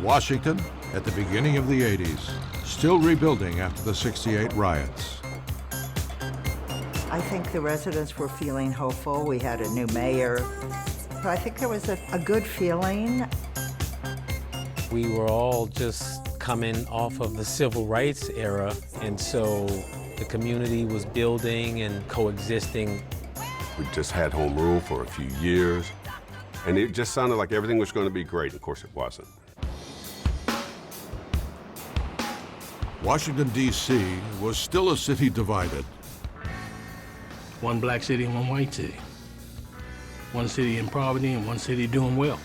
Washington at the beginning of the 80s, still rebuilding after the '68 riots. I think the residents were feeling hopeful. We had a new mayor. So I think there was a good feeling. We were all just coming off of the civil rights era, and so the community was building and coexisting. We just had home rule for a few years, and it just sounded like everything was going to be great. Of course, it wasn't. Washington, D.C. was still a city divided. One black city and one white city. One city in poverty and one city doing well.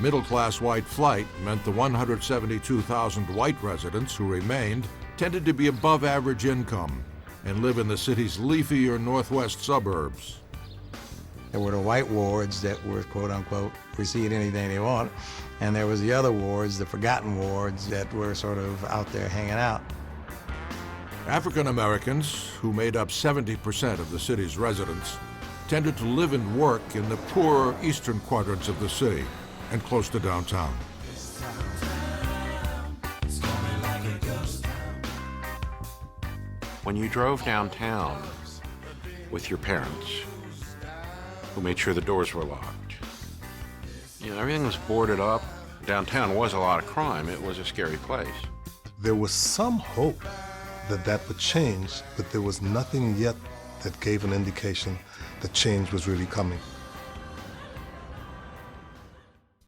Middle-class white flight meant the 172,000 white residents who remained tended to be above average income and live in the city's leafier northwest suburbs. There were the white wards that were, quote unquote, received anything they want, and there was the other wards, the forgotten wards, that were sort of out there hanging out. African Americans, who made up 70% of the city's residents, tended to live and work in the poorer eastern quadrants of the city and close to downtown. When you drove downtown with your parents, who made sure the doors were locked, you know, everything was boarded up. Downtown was a lot of crime. It was a scary place. There was some hope that that would change, but there was nothing yet that gave an indication that change was really coming.